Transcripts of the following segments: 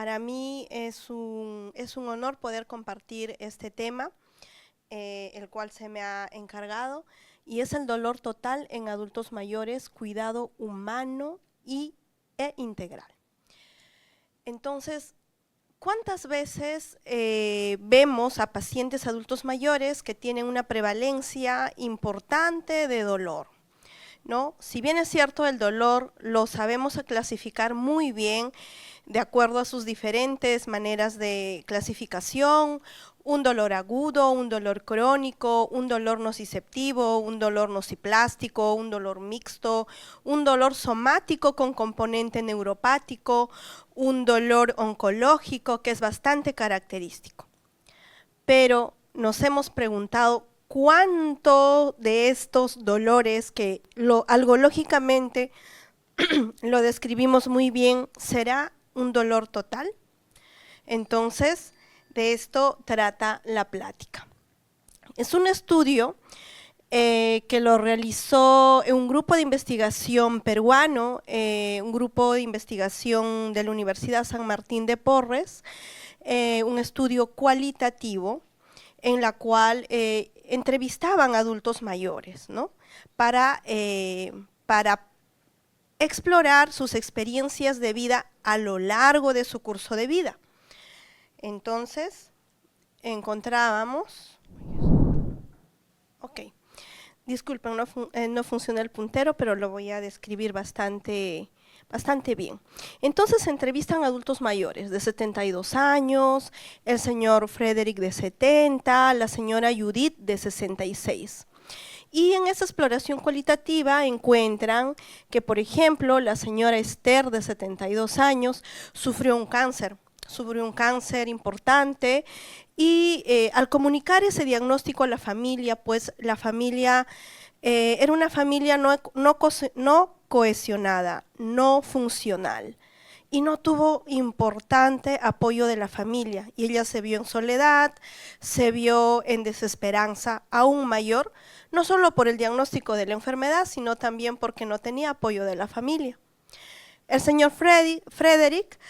Para mí es un honor poder compartir este tema, el cual se me ha encargado, y es el dolor total en adultos mayores, cuidado humano e integral. Entonces, ¿cuántas veces vemos a pacientes adultos mayores que tienen una prevalencia importante de dolor? ¿No? Si bien es cierto, el dolor lo sabemos clasificar muy bien de acuerdo a sus diferentes maneras de clasificación: un dolor agudo, un dolor crónico, un dolor nociceptivo, un dolor nociplástico, un dolor mixto, un dolor somático con componente neuropático, un dolor oncológico, que es bastante característico. Pero nos hemos preguntado cuánto de estos dolores, que algológicamente lo describimos muy bien, será un dolor total. Entonces, de esto trata la plática. Es un estudio que lo realizó un grupo de investigación peruano, un grupo de investigación de la Universidad San Martín de Porres, un estudio cualitativo en la cual entrevistaban a adultos mayores, ¿no? para explorar sus experiencias de vida a lo largo de su curso de vida. Entonces, encontrábamos, disculpen, no funciona el puntero, pero lo voy a describir bastante bien. Entonces entrevistan a adultos mayores de 72 años, el señor Frederick de 70, la señora Judith de 66. Y en esa exploración cualitativa encuentran que, por ejemplo, la señora Esther de 72 años sufrió un cáncer importante, y al comunicar ese diagnóstico a la familia, pues la familia era una familia no cohesionada, no funcional, y no tuvo importante apoyo de la familia, y ella se vio en soledad, se vio en desesperanza aún mayor, no solo por el diagnóstico de la enfermedad, sino también porque no tenía apoyo de la familia. El señor Frederick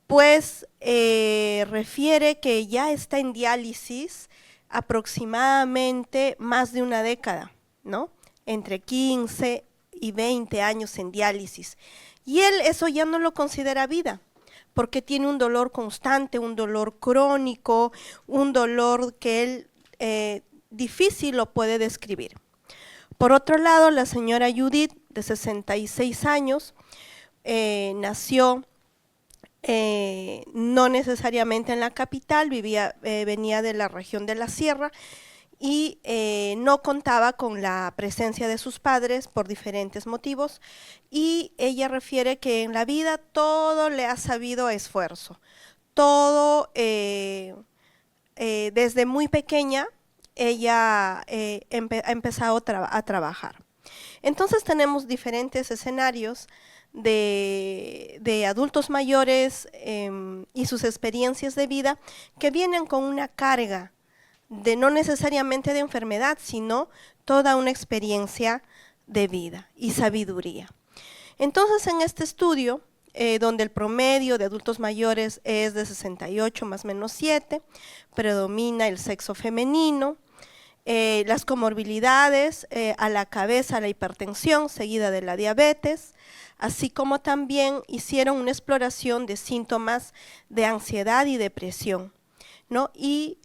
pues refiere que ya está en diálisis aproximadamente más de una década, ¿no? Entre 15 y 20 años en diálisis. Y él eso ya no lo considera vida, porque tiene un dolor constante, un dolor crónico, un dolor que él difícil lo puede describir. Por otro lado, la señora Judith, de 66 años, nació no necesariamente en la capital, venía de la región de la Sierra, y no contaba con la presencia de sus padres por diferentes motivos, y ella refiere que en la vida todo le ha sabido a esfuerzo, todo desde muy pequeña ella ha empezado a trabajar. Entonces tenemos diferentes escenarios de adultos mayores y sus experiencias de vida que vienen con una carga de no necesariamente de enfermedad, sino toda una experiencia de vida y sabiduría. Entonces, en este estudio, donde el promedio de adultos mayores es de 68 más o menos 7, predomina el sexo femenino, las comorbilidades, a la cabeza la hipertensión, seguida de la diabetes, así como también hicieron una exploración de síntomas de ansiedad y depresión, ¿no? Y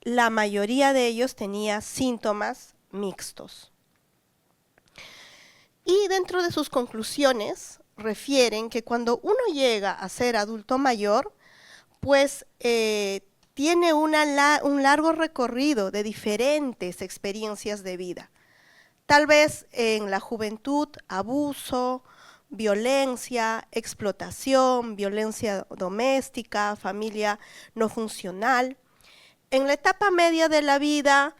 la mayoría de ellos tenía síntomas mixtos. Y dentro de sus conclusiones refieren que cuando uno llega a ser adulto mayor, pues tiene un largo recorrido de diferentes experiencias de vida. Tal vez en la juventud, abuso, violencia, explotación, violencia doméstica, familia no funcional. En la etapa media de la vida,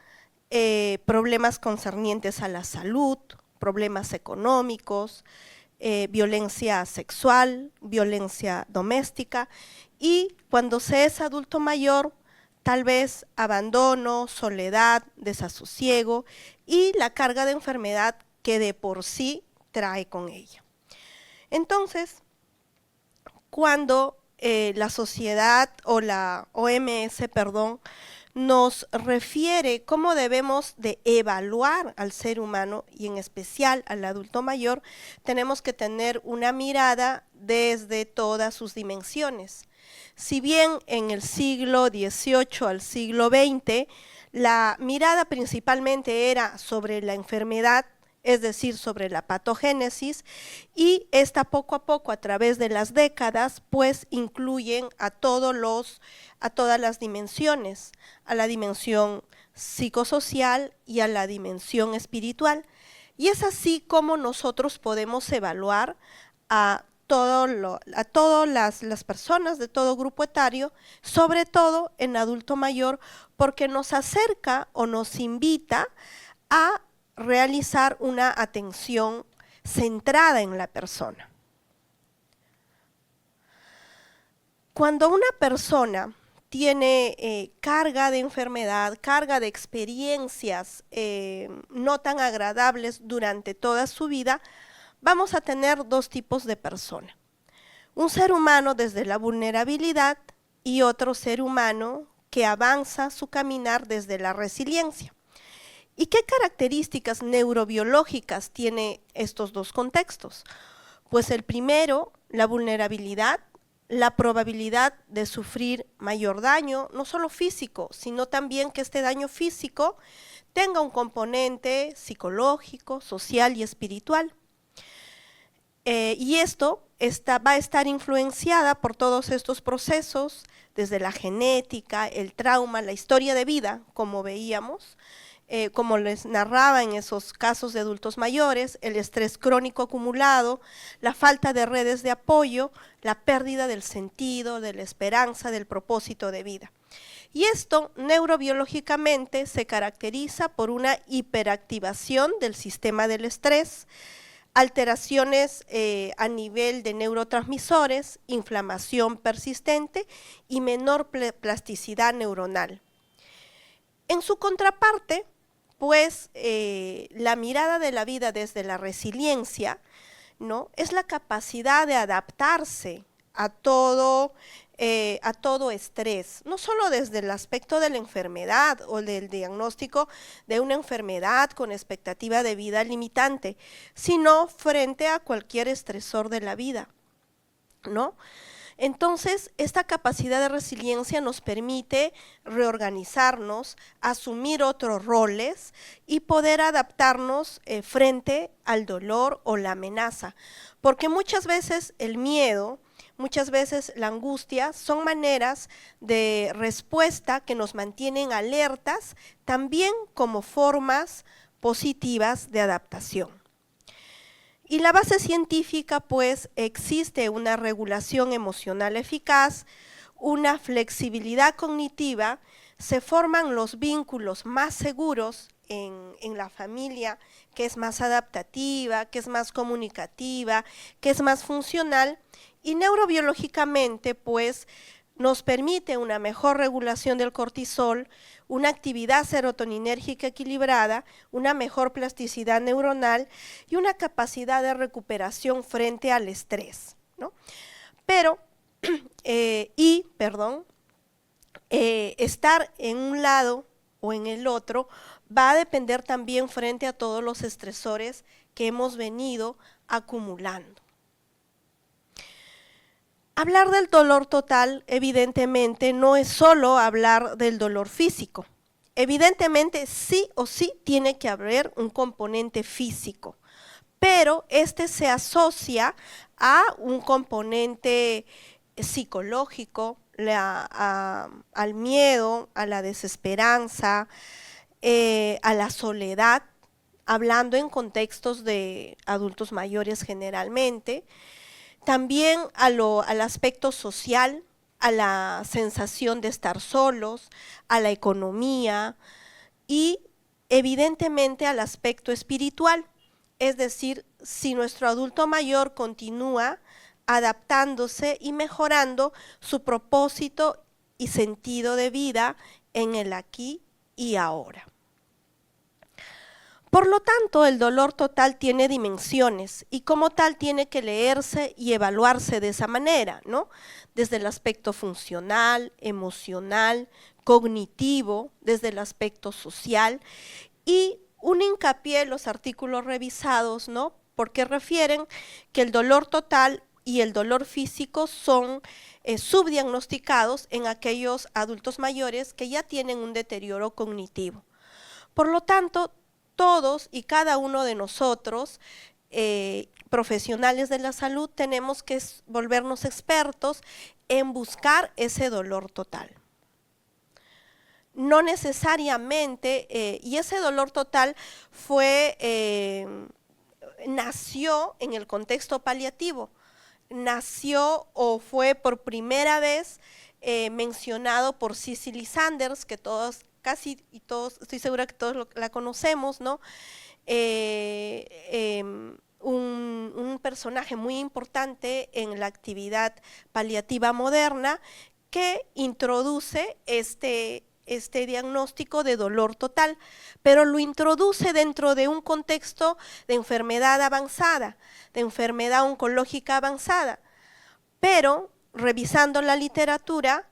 problemas concernientes a la salud, problemas económicos, violencia sexual, violencia doméstica, y cuando se es adulto mayor, tal vez abandono, soledad, desasosiego y la carga de enfermedad que de por sí trae con ella. Entonces, cuando la sociedad o la OMS, perdón, nos refiere cómo debemos de evaluar al ser humano y en especial al adulto mayor, tenemos que tener una mirada desde todas sus dimensiones. Si bien en el siglo XVIII al siglo XX la mirada principalmente era sobre la enfermedad, es decir, sobre la patogénesis, y esta poco a poco a través de las décadas pues incluyen a todas las dimensiones, a la dimensión psicosocial y a la dimensión espiritual. Y es así como nosotros podemos evaluar a todas las personas de todo grupo etario, sobre todo en adulto mayor, porque nos acerca o nos invita a realizar una atención centrada en la persona. Cuando una persona tiene carga de enfermedad, carga de experiencias no tan agradables durante toda su vida, vamos a tener dos tipos de persona. Un ser humano desde la vulnerabilidad y otro ser humano que avanza su caminar desde la resiliencia. ¿Y qué características neurobiológicas tiene estos dos contextos? Pues el primero, la vulnerabilidad, la probabilidad de sufrir mayor daño, no solo físico, sino también que este daño físico tenga un componente psicológico, social y espiritual. Y esto va a estar influenciada por todos estos procesos, desde la genética, el trauma, la historia de vida, como veíamos, como les narraba en esos casos de adultos mayores, el estrés crónico acumulado, la falta de redes de apoyo, la pérdida del sentido, de la esperanza, del propósito de vida. Y esto neurobiológicamente se caracteriza por una hiperactivación del sistema del estrés, alteraciones a nivel de neurotransmisores, inflamación persistente y menor plasticidad neuronal. En su contraparte, pues la mirada de la vida desde la resiliencia, ¿no?, es la capacidad de adaptarse a todo estrés, no solo desde el aspecto de la enfermedad o del diagnóstico de una enfermedad con expectativa de vida limitante, sino frente a cualquier estresor de la vida, ¿no? Entonces, esta capacidad de resiliencia nos permite reorganizarnos, asumir otros roles y poder adaptarnos frente al dolor o la amenaza, porque muchas veces el miedo, muchas veces la angustia son maneras de respuesta que nos mantienen alertas, también como formas positivas de adaptación. Y la base científica, pues, existe una regulación emocional eficaz, una flexibilidad cognitiva, se forman los vínculos más seguros en la familia, que es más adaptativa, que es más comunicativa, que es más funcional, y neurobiológicamente, pues, nos permite una mejor regulación del cortisol, una actividad serotoninérgica equilibrada, una mejor plasticidad neuronal y una capacidad de recuperación frente al estrés, ¿no? Pero, estar en un lado o en el otro va a depender también frente a todos los estresores que hemos venido acumulando. Hablar del dolor total, evidentemente, no es solo hablar del dolor físico. Evidentemente, sí o sí tiene que haber un componente físico, pero este se asocia a un componente psicológico, al miedo, a la desesperanza, a la soledad, hablando en contextos de adultos mayores generalmente, también al aspecto social, a la sensación de estar solos, a la economía y evidentemente al aspecto espiritual. Es decir, si nuestro adulto mayor continúa adaptándose y mejorando su propósito y sentido de vida en el aquí y ahora. Por lo tanto, el dolor total tiene dimensiones y como tal tiene que leerse y evaluarse de esa manera, ¿no? Desde el aspecto funcional, emocional, cognitivo, desde el aspecto social y un hincapié en los artículos revisados, ¿no? Porque refieren que el dolor total y el dolor físico son subdiagnosticados en aquellos adultos mayores que ya tienen un deterioro cognitivo. Por lo tanto, todos y cada uno de nosotros, profesionales de la salud, tenemos que volvernos expertos en buscar ese dolor total. No necesariamente, y ese dolor total nació en el contexto paliativo, nació o fue por primera vez mencionado por Cicely Saunders, que casi todos, estoy segura que todos la conocemos, ¿no? Un personaje muy importante en la actividad paliativa moderna que introduce este diagnóstico de dolor total, pero lo introduce dentro de un contexto de enfermedad avanzada, de enfermedad oncológica avanzada, pero revisando la literatura,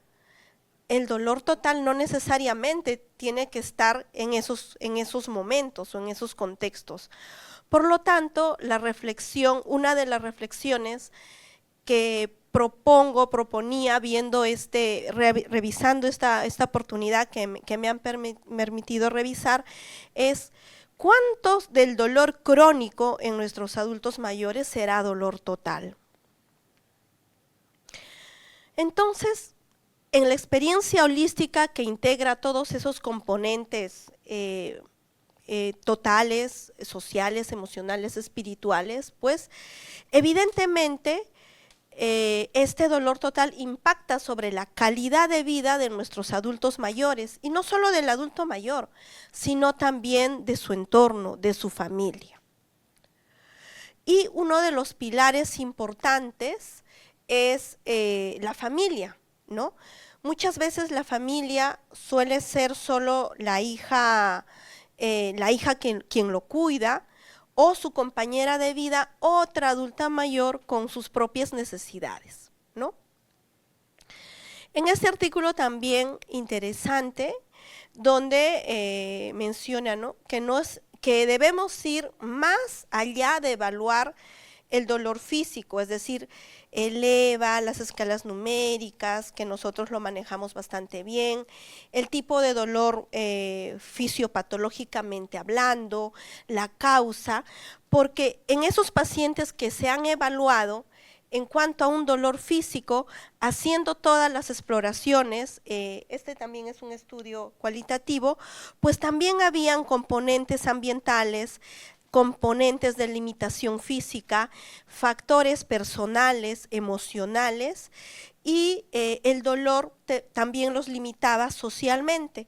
el dolor total no necesariamente tiene que estar en esos momentos o en esos contextos. Por lo tanto, una de las reflexiones que proponía viendo revisando esta oportunidad que me han permitido revisar es ¿cuántos del dolor crónico en nuestros adultos mayores será dolor total? Entonces, en la experiencia holística que integra todos esos componentes totales, sociales, emocionales, espirituales, pues evidentemente este dolor total impacta sobre la calidad de vida de nuestros adultos mayores, y no solo del adulto mayor, sino también de su entorno, de su familia. Y uno de los pilares importantes es la familia, ¿no? Muchas veces la familia suele ser solo la hija quien lo cuida, o su compañera de vida, otra adulta mayor con sus propias necesidades, ¿no? En este artículo también interesante, donde menciona, ¿no?, que debemos ir más allá de evaluar el dolor físico, es decir, el EVA, las escalas numéricas, que nosotros lo manejamos bastante bien, el tipo de dolor fisiopatológicamente hablando, la causa, porque en esos pacientes que se han evaluado en cuanto a un dolor físico, haciendo todas las exploraciones, este también es un estudio cualitativo, pues también habían componentes ambientales, componentes de limitación física, factores personales, emocionales, y el dolor también los limitaba socialmente.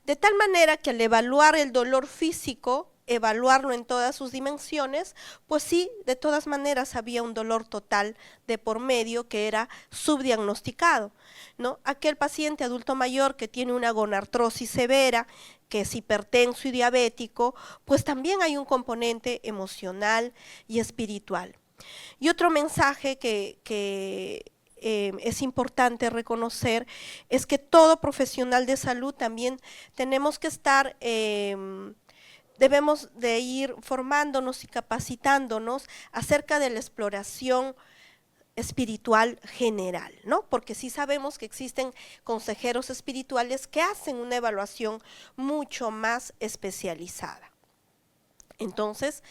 De tal manera que al evaluar el dolor físico, evaluarlo en todas sus dimensiones, pues sí, de todas maneras había un dolor total de por medio que era subdiagnosticado, ¿no? Aquel paciente adulto mayor que tiene una gonartrosis severa, que es hipertenso y diabético, pues también hay un componente emocional y espiritual. Y otro mensaje que es importante reconocer es que todo profesional de salud también tenemos que estar debemos de ir formándonos y capacitándonos acerca de la exploración espiritual general, ¿no? Porque sí sabemos que existen consejeros espirituales que hacen una evaluación mucho más especializada. Entonces,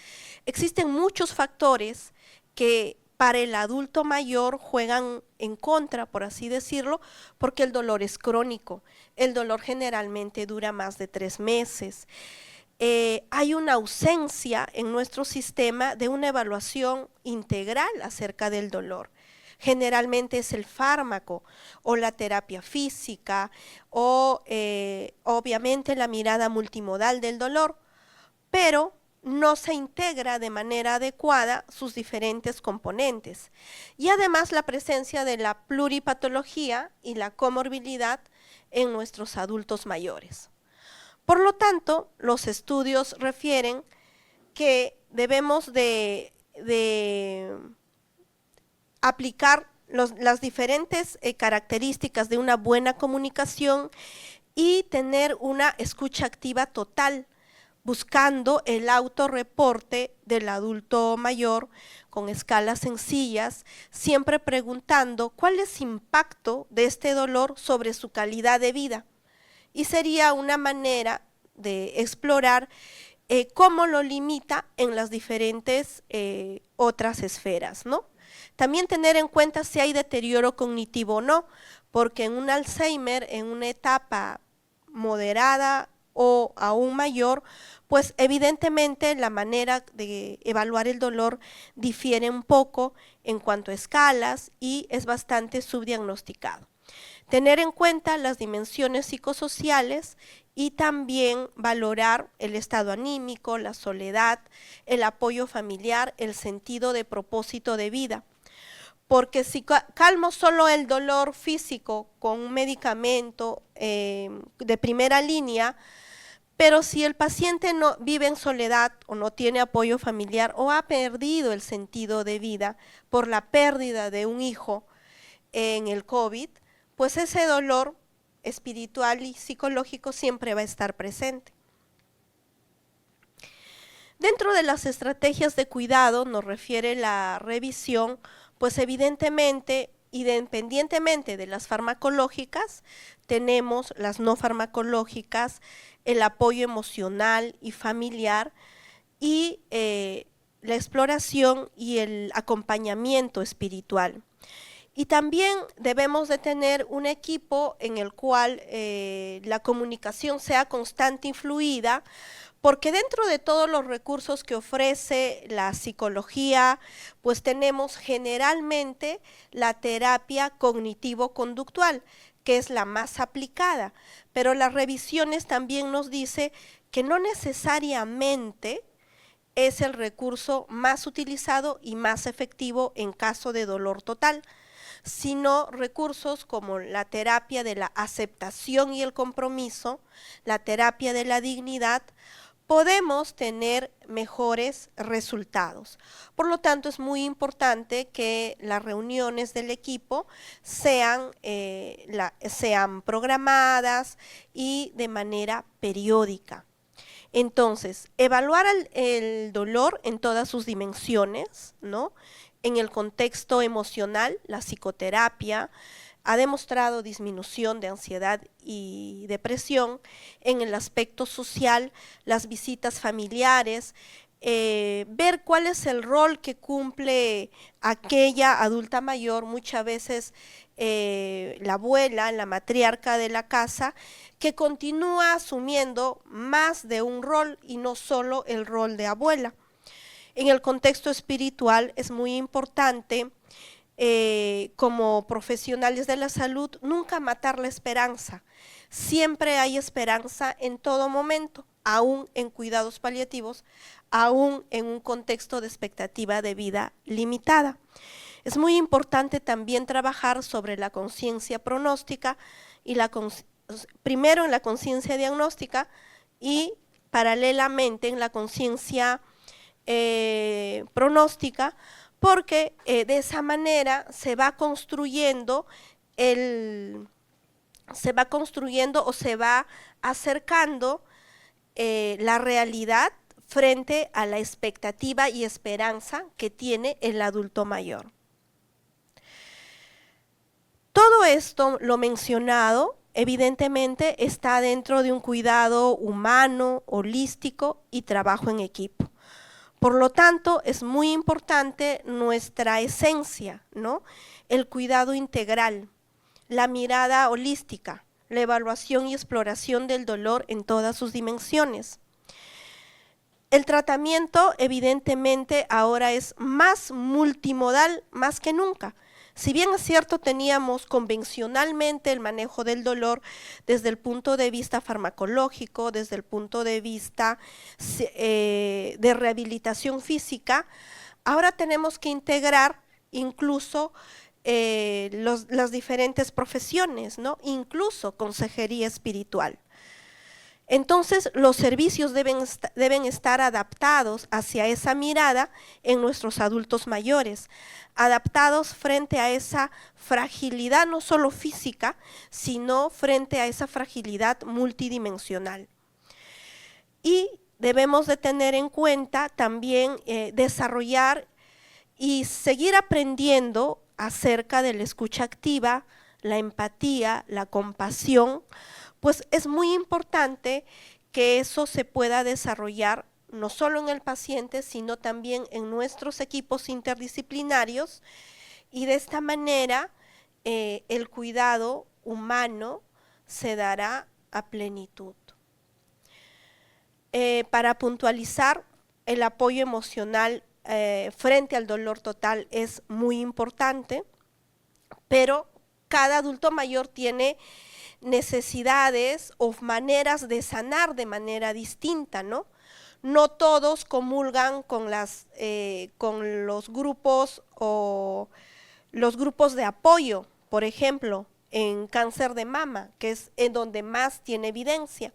existen muchos factores que para el adulto mayor juegan en contra, por así decirlo, porque el dolor es crónico. El dolor generalmente dura más de 3 meses. Hay una ausencia en nuestro sistema de una evaluación integral acerca del dolor. Generalmente es el fármaco o la terapia física o obviamente la mirada multimodal del dolor, pero no se integra de manera adecuada sus diferentes componentes. Y además la presencia de la pluripatología y la comorbilidad en nuestros adultos mayores. Por lo tanto, los estudios refieren que debemos de aplicar las diferentes características de una buena comunicación y tener una escucha activa total, buscando el autorreporte del adulto mayor con escalas sencillas, siempre preguntando cuál es el impacto de este dolor sobre su calidad de vida. Y sería una manera de explorar cómo lo limita en las diferentes otras esferas, ¿no? También tener en cuenta si hay deterioro cognitivo o no, porque en un Alzheimer, en una etapa moderada o aún mayor, pues evidentemente la manera de evaluar el dolor difiere un poco en cuanto a escalas y es bastante subdiagnosticado. Tener en cuenta las dimensiones psicosociales y también valorar el estado anímico, la soledad, el apoyo familiar, el sentido de propósito de vida. Porque si calmo solo el dolor físico con un medicamento de primera línea, pero si el paciente no vive en soledad o no tiene apoyo familiar o ha perdido el sentido de vida por la pérdida de un hijo en el COVID, pues ese dolor espiritual y psicológico siempre va a estar presente. Dentro de las estrategias de cuidado, nos refiere la revisión, pues evidentemente, independientemente de las farmacológicas, tenemos las no farmacológicas, el apoyo emocional y familiar y la exploración y el acompañamiento espiritual. Y también debemos de tener un equipo en el cual la comunicación sea constante y fluida, porque dentro de todos los recursos que ofrece la psicología, pues tenemos generalmente la terapia cognitivo-conductual, que es la más aplicada, pero las revisiones también nos dice que no necesariamente es el recurso más utilizado y más efectivo en caso de dolor total, sino recursos como la terapia de la aceptación y el compromiso, la terapia de la dignidad, podemos tener mejores resultados. Por lo tanto, es muy importante que las reuniones del equipo sean programadas y de manera periódica. Entonces, evaluar el dolor en todas sus dimensiones, ¿no? En el contexto emocional, la psicoterapia ha demostrado disminución de ansiedad y depresión. En el aspecto social, las visitas familiares, ver cuál es el rol que cumple aquella adulta mayor, muchas veces la abuela, la matriarca de la casa, que continúa asumiendo más de un rol y no solo el rol de abuela. En el contexto espiritual es muy importante como profesionales de la salud, nunca matar la esperanza. Siempre hay esperanza en todo momento, aún en cuidados paliativos, aún en un contexto de expectativa de vida limitada. Es muy importante también trabajar sobre la conciencia pronóstica y primero en la conciencia diagnóstica y paralelamente en la conciencia pronóstica, porque de esa manera se va construyendo o se va acercando la realidad frente a la expectativa y esperanza que tiene el adulto mayor. Todo esto, lo mencionado, evidentemente está dentro de un cuidado humano, holístico y trabajo en equipo. Por lo tanto, es muy importante nuestra esencia, ¿no? El cuidado integral, la mirada holística, la evaluación y exploración del dolor en todas sus dimensiones. El tratamiento, evidentemente, ahora es más multimodal, más que nunca. Si bien es cierto, teníamos convencionalmente el manejo del dolor desde el punto de vista farmacológico, desde el punto de vista de rehabilitación física, ahora tenemos que integrar incluso las diferentes profesiones, ¿no? Incluso consejería espiritual. Entonces, los servicios deben estar adaptados hacia esa mirada en nuestros adultos mayores, adaptados frente a esa fragilidad no solo física, sino frente a esa fragilidad multidimensional. Y debemos de tener en cuenta también desarrollar y seguir aprendiendo acerca de la escucha activa, la empatía, la compasión, pues es muy importante que eso se pueda desarrollar no solo en el paciente, sino también en nuestros equipos interdisciplinarios, y de esta manera el cuidado humano se dará a plenitud. Para puntualizar, el apoyo emocional frente al dolor total es muy importante, pero cada adulto mayor tiene necesidades o maneras de sanar de manera distinta, ¿no? No todos comulgan con los grupos o los grupos de apoyo, por ejemplo, en cáncer de mama, que es en donde más tiene evidencia.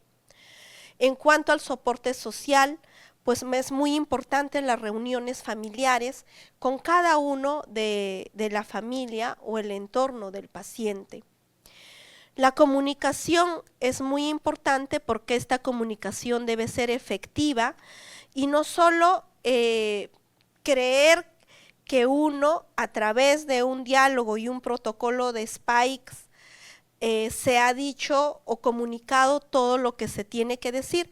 En cuanto al soporte social, pues es muy importante las reuniones familiares con cada uno de la familia o el entorno del paciente. La comunicación es muy importante porque esta comunicación debe ser efectiva y no solo creer que uno a través de un diálogo y un protocolo de Spikes se ha dicho o comunicado todo lo que se tiene que decir.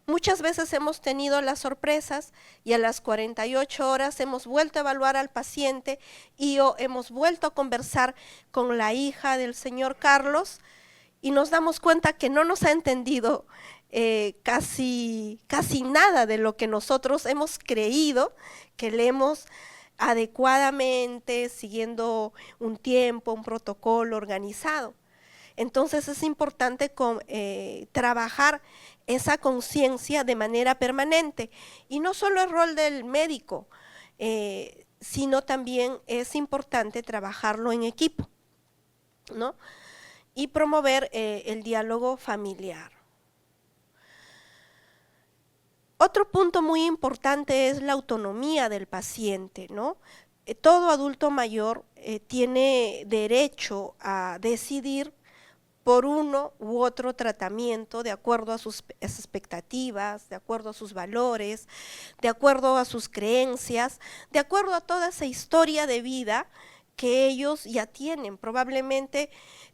Muchas veces hemos tenido las sorpresas y a las 48 horas hemos vuelto a evaluar al paciente y hemos vuelto a conversar con la hija del señor Carlos y nos damos cuenta que no nos ha entendido casi nada de lo que nosotros hemos creído que leemos adecuadamente, siguiendo un tiempo, un protocolo organizado. Entonces es importante trabajar esa conciencia de manera permanente. Y no solo el rol del médico, sino también es importante trabajarlo en equipo, ¿no? Y promover el diálogo familiar. Otro punto muy importante es la autonomía del paciente, ¿no? Todo adulto mayor tiene derecho a decidir por uno u otro tratamiento de acuerdo a sus expectativas, de acuerdo a sus valores, de acuerdo a sus creencias, de acuerdo a toda esa historia de vida que ellos ya tienen. Probablemente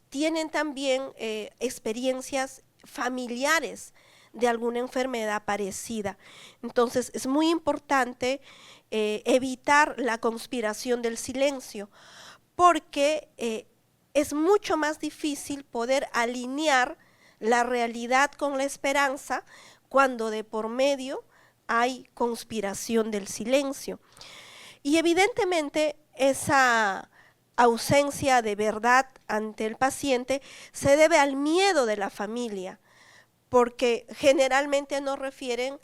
tienen también experiencias familiares de alguna enfermedad parecida. Entonces es muy importante evitar la conspiración del silencio, porque es mucho más difícil poder alinear la realidad con la esperanza cuando de por medio hay conspiración del silencio. Y evidentemente esa ausencia de verdad ante el paciente se debe al miedo de la familia, porque generalmente nos refieren,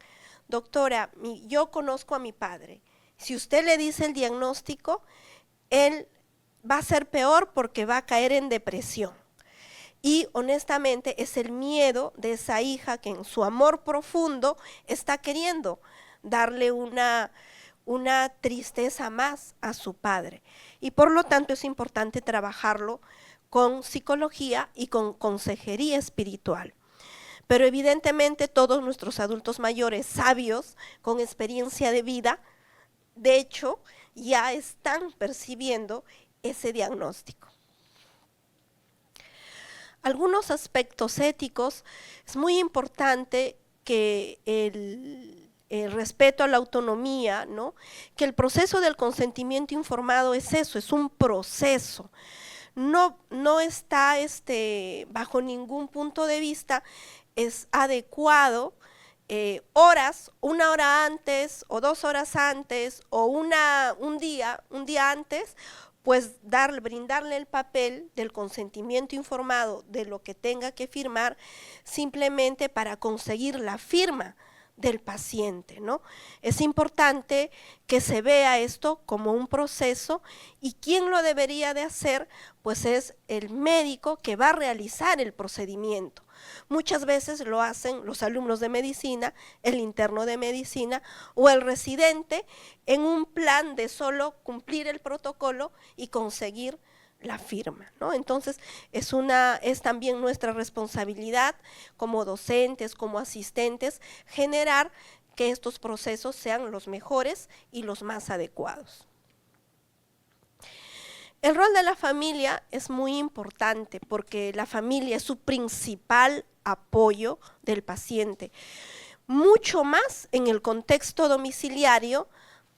doctora, yo conozco a mi padre, si usted le dice el diagnóstico, él va a ser peor porque va a caer en depresión. Y honestamente es el miedo de esa hija que en su amor profundo está queriendo darle una tristeza más a su padre. Y por lo tanto es importante trabajarlo con psicología y con consejería espiritual. Pero evidentemente todos nuestros adultos mayores sabios, con experiencia de vida, de hecho, ya están percibiendo ese diagnóstico. Algunos aspectos éticos, es muy importante que el respeto a la autonomía, ¿no? Que el proceso del consentimiento informado es eso, es un proceso. No está bajo ningún punto de vista, es adecuado una hora antes o 2 horas antes o un día antes, pues brindarle el papel del consentimiento informado de lo que tenga que firmar, simplemente para conseguir la firma del paciente, ¿no? Es importante que se vea esto como un proceso, y ¿quién lo debería de hacer? Pues es el médico que va a realizar el procedimiento. Muchas veces lo hacen los alumnos de medicina, el interno de medicina o el residente en un plan de solo cumplir el protocolo y conseguir la firma, ¿no? Entonces es también nuestra responsabilidad como docentes, como asistentes, generar que estos procesos sean los mejores y los más adecuados. El rol de la familia es muy importante porque la familia es su principal apoyo del paciente, mucho más en el contexto domiciliario,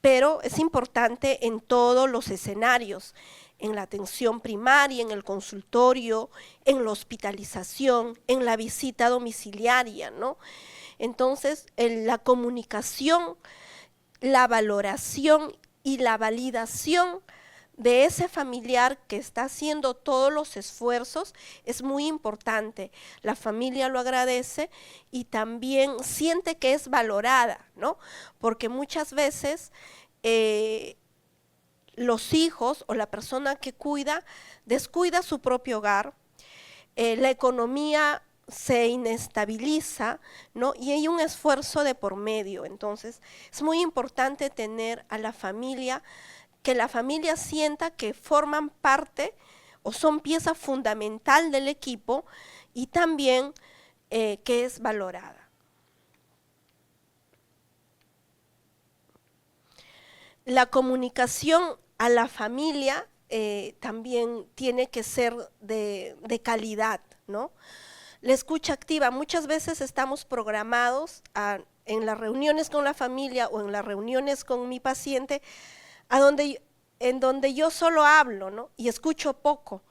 pero es importante en todos los escenarios, en la atención primaria, en el consultorio, en la hospitalización, en la visita domiciliaria, ¿no? Entonces, la comunicación, la valoración y la validación de ese familiar que está haciendo todos los esfuerzos es muy importante. La familia lo agradece y también siente que es valorada, ¿no? Porque muchas veces los hijos o la persona que cuida descuida su propio hogar, la economía se inestabiliza, ¿no? Y hay un esfuerzo de por medio. Entonces, es muy importante tener a la familia, que la familia sienta que forman parte o son pieza fundamental del equipo y también que es valorada. La comunicación a la familia también tiene que ser de calidad, ¿no? La escucha activa, muchas veces estamos programados en las reuniones con la familia o en las reuniones con mi paciente, en donde yo solo hablo, ¿no? Y escucho poco,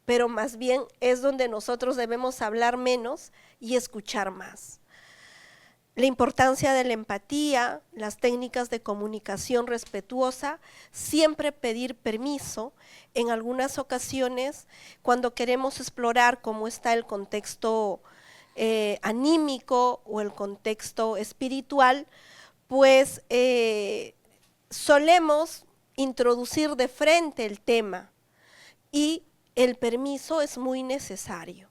pero más bien es donde nosotros debemos hablar menos y escuchar más. La importancia de la empatía, las técnicas de comunicación respetuosa, siempre pedir permiso. En algunas ocasiones, cuando queremos explorar cómo está el contexto anímico o el contexto espiritual, pues solemos introducir de frente el tema y el permiso es muy necesario.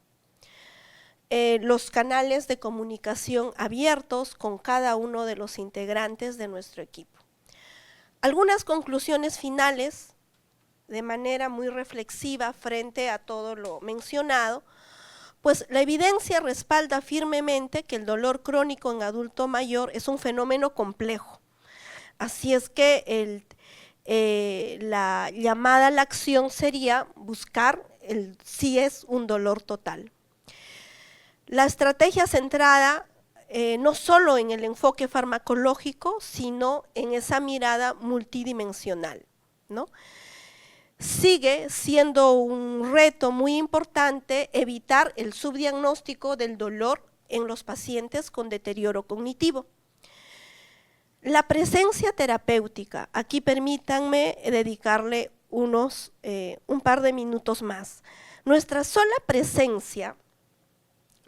Los canales de comunicación abiertos con cada uno de los integrantes de nuestro equipo. Algunas conclusiones finales, de manera muy reflexiva frente a todo lo mencionado, pues la evidencia respalda firmemente que el dolor crónico en adulto mayor es un fenómeno complejo. Así es que la llamada a la acción sería buscar si es un dolor total. La estrategia centrada no solo en el enfoque farmacológico, sino en esa mirada multidimensional, ¿no? Sigue siendo un reto muy importante evitar el subdiagnóstico del dolor en los pacientes con deterioro cognitivo. La presencia terapéutica, aquí permítanme dedicarle un par de minutos más. Nuestra sola presencia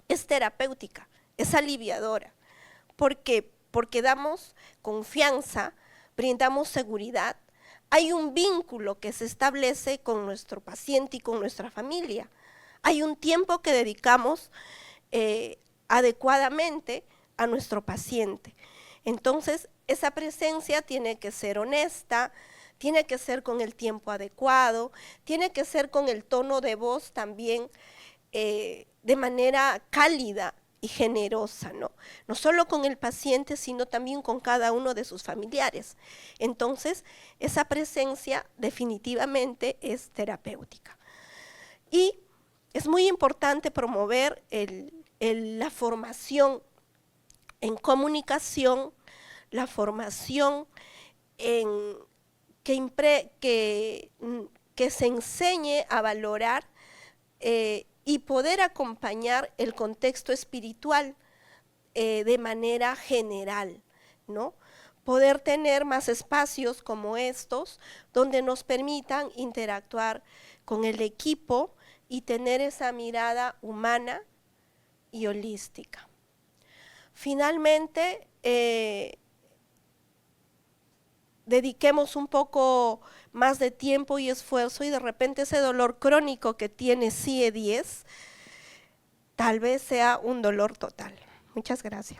es terapéutica, es aliviadora. ¿Por qué? Porque damos confianza, brindamos seguridad, hay un vínculo que se establece con nuestro paciente y con nuestra familia. Hay un tiempo que dedicamos adecuadamente a nuestro paciente. Entonces, esa presencia tiene que ser honesta, tiene que ser con el tiempo adecuado, tiene que ser con el tono de voz también de manera cálida y generosa, ¿no? No solo con el paciente, sino también con cada uno de sus familiares. Entonces, esa presencia definitivamente es terapéutica. Y es muy importante promover la formación en comunicación, la formación en que se enseñe a valorar y poder acompañar el contexto espiritual de manera general, ¿no? Poder tener más espacios como estos donde nos permitan interactuar con el equipo y tener esa mirada humana y holística. Finalmente, dediquemos un poco más de tiempo y esfuerzo y de repente ese dolor crónico que tiene CIE-10 tal vez sea un dolor total. Muchas gracias.